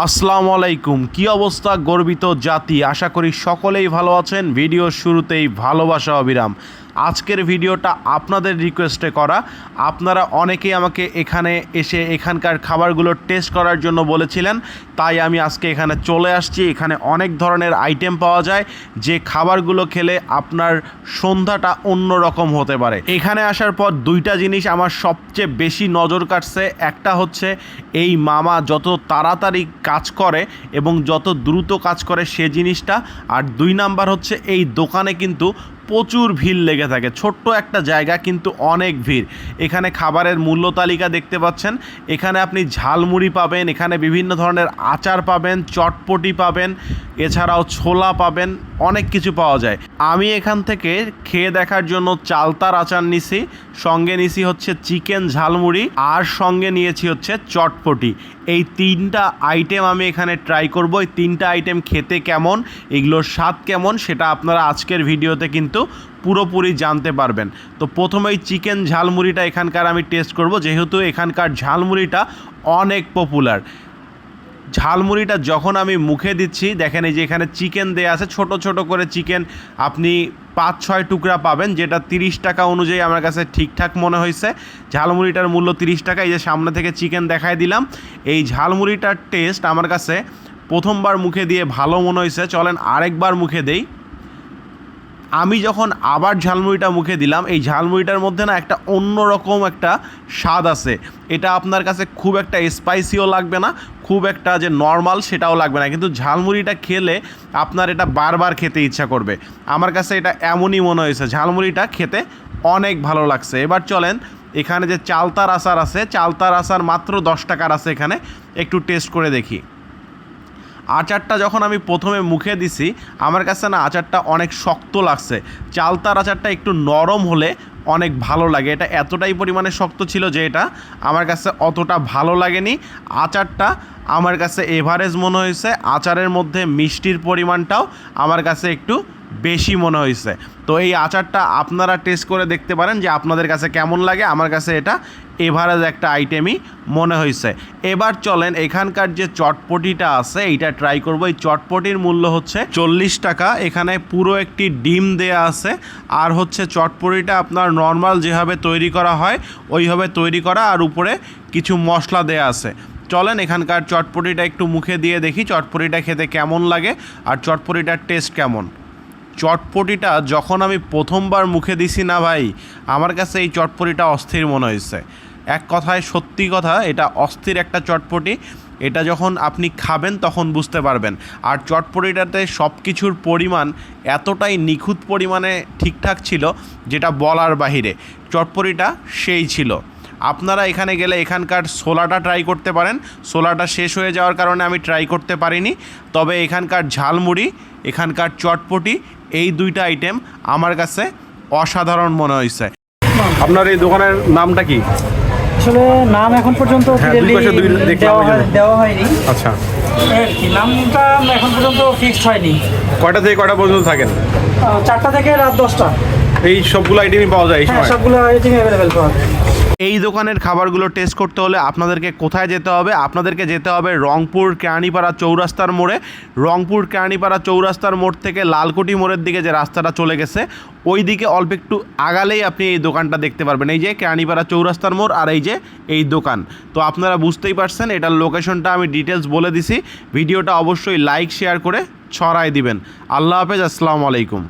আসসালামু আলাইকুম। কি অবস্থা গর্বিত জাতি, আশা করি সকলেই ভালো আছেন। ভিডিও শুরুতেই ভালোবাসা অবিরাম। আজকের ভিডিওটা আপনাদের রিকোয়েস্টে করা। আপনারা অনেকেই আমাকে এখানে এসে এখানকার খাবারগুলো টেস্ট করার জন্য বলেছিলেন, তাই আমি আজকে এখানে চলে আসছি। এখানে অনেক ধরনের আইটেম পাওয়া যায়, যে খাবারগুলো খেলে আপনার সন্ধ্যাটা অন্যরকম হতে পারে। এখানে আসার পর দুইটা জিনিস আমার সবচেয়ে বেশি নজর কাটছে। একটা হচ্ছে এই মামা যত তাড়াতাড়ি কাজ করে এবং যত দ্রুত কাজ করে সে জিনিসটা, আর দুই নাম্বার হচ্ছে এই দোকানে কিন্তু প্রচুর ভিড় লেগে থাকে। ছোট্ট একটা জায়গা কিন্তু অনেক ভিড়। এখানে খাবারের মূল্য তালিকা দেখতে পাচ্ছেন। এখানে আপনি ঝালমুড়ি পাবেন, এখানে বিভিন্ন ধরনের আচার পাবেন, চটপটি পাবেন, এছাড়াও ছোলা পাবেন, অনেক কিছু পাওয়া যায়। আমি এখান থেকে খেয়ে দেখার জন্য চালতার আচার নিছি, সঙ্গে নিছি হচ্ছে চিকেন ঝালমুড়ি, আর সঙ্গে নিয়েছি হচ্ছে চটপটি। এই তিনটা আইটেম আমি এখানে ট্রাই করব। এই তিনটা আইটেম খেতে কেমন, এগুলোর স্বাদ কেমন, সেটা আপনারা আজকের ভিডিওতে কিন্তু পুরোপুরি জানতে পারবেন। তো প্রথমেই চিকেন ঝালমুড়িটা এখানকার আমি টেস্ট করব, যেহেতু এখানকার ঝালমুড়িটা অনেক পপুলার। ঝালমুড়িটা যখন আমি মুখে দিচ্ছি, দেখেন এই যে এখানে চিকেন দেয়া আছে, ছোট ছোট করে চিকেন আপনি 5-6 টুকরা পাবেন, যেটা 30 টাকা অনুযায়ী আমার কাছে ঠিকঠাক মনে হয়েছে। ঝালমুড়িটার মূল্য 30 টাকা। এই যে সামনে থেকে চিকেন দেখাই দিলাম। এই ঝালমুড়িটার টেস্ট আমার কাছে প্রথমবার মুখে দিয়ে ভালো মনে হয়েছে, চলেন আরেকবার মুখে দেই। আমি যখন আবার ঝালমুড়িটা মুখে দিলাম, এই ঝালমুড়িটার মধ্যে না একটা অন্যরকম একটা স্বাদ আছে। এটা আপনার কাছে খুব একটা স্পাইসিও লাগবে না, খুব একটা যে নর্মাল সেটাও লাগবে না, কিন্তু ঝালমুড়িটা খেলে আপনার এটা বারবার খেতে ইচ্ছা করবে। আমার কাছে এটা এমনই মনে হয়েছে, ঝালমুড়িটা খেতে অনেক ভালো লাগছে। এবার চলেন, এখানে যে চালতার আচার আছে, চালতার আচার মাত্র 10 টাকার আছে, এখানে একটু টেস্ট করে দেখি। আচারটা যখন আমি প্রথমে মুখে দিছি, আমার কাছে না আচারটা অনেক শক্ত লাগছে। চালতার আচারটা একটু নরম হলে অনেক ভালো লাগে। এটা এতটাই পরিমাণে শক্ত ছিল যে এটা আমার কাছে অতটা ভালো লাগেনি। আচারটা আমার কাছে এভারেজ মনে হয়েছে। আচারের মধ্যে মিষ্টির পরিমাণটাও আমার কাছে একটু বেশি মনে হয়েছে। তো এই আচারটা আপনারা টেস্ট করে দেখতে পারেন যে আপনাদের কাছে কেমন লাগে। আমার কাছে এটা এভারেজ একটা আইটেমই মনে হয়েছে। এবার চলেন এখানকার যে চটপটিটা আছে এইটা ট্রাই করব। এই চটপটির মূল্য হচ্ছে 40 টাকা। এখানে পুরো একটি ডিম দেয়া আছে, আর হচ্ছে চটপটিটা আপনার নর্মাল যেভাবে তৈরি করা হয় ওইভাবে তৈরি করা, আর উপরে কিছু মশলা দেয়া আছে। চলেন এখানকার চটপটিটা একটু মুখে দিয়ে দেখি চটপটিটা খেতে কেমন লাগে আর চটপটিটার টেস্ট কেমন। চটপটিটা যখন আমি প্রথমবার মুখে দিছি না ভাই, আমার কাছে এই চটপটিটা অস্থির মনে হয়েছে। এক কথায় সত্যি কথা, এটা অস্থির একটা চটপটি। এটা যখন আপনি খাবেন তখন বুঝতে পারবেন। আর চটপটিটাতে সব কিছুর পরিমাণ এতটাই নিখুঁত পরিমাণে ঠিকঠাক ছিল যেটা বলার বাহিরে। চটপটিটা সেই ছিল। আপনারা এখানে গেলে এখানকার ছোলাটা ট্রাই করতে পারেন। ছোলাটা শেষ হয়ে যাওয়ার কারণে আমি ট্রাই করতে পারিনি। তবে এখানকার ঝালমুড়ি, এখানকার চটপটি, এই দুইটা আইটেম আমার কাছে অসাধারণ মনে হয়েছে। আপনার এই দোকানের নামটা কি? আসলে নাম এখন পর্যন্ত দেওয়া হয়নি। আচ্ছা, নামটা এখন পর্যন্ত ফিক্সড হয়নি। কয়টা থেকে কয়টা পর্যন্ত থাকেন? 4টা থেকে রাত 10টা। এই সবগুলো আইটেমই পাওয়া যায়? হ্যাঁ, সবগুলো আইটেমই অ্যাভেলেবেল পাওয়া যায়। এই দোকানের খাবারগুলো টেস্ট করতে হলে আপনাদেরকে কোথায় যেতে হবে? আপনাদেরকে যেতে হবে রংপুর কেরানীপাড়া চৌরাস্তার মোড়ে। রংপুর কেরানীপাড়া চৌরাস্তার মোড় থেকে লালকুটি মোড়ের দিকে যে রাস্তাটা চলে গেছে, ওই দিকে অল্প একটু আগালেই আপনি এই দোকানটা দেখতে পারবেন। এই যে কেরানীপাড়া চৌরাস্তার মোড়, আর এই যে এই দোকান। তো আপনারা বুঝতেই পারছেন, এটার লোকেশনটা আমি ডিটেলস বলে দিছি। ভিডিওটা অবশ্যই লাইক শেয়ার করে ছড়াই দিবেন। আল্লাহ হাফেজ, আসসালামু আলাইকুম।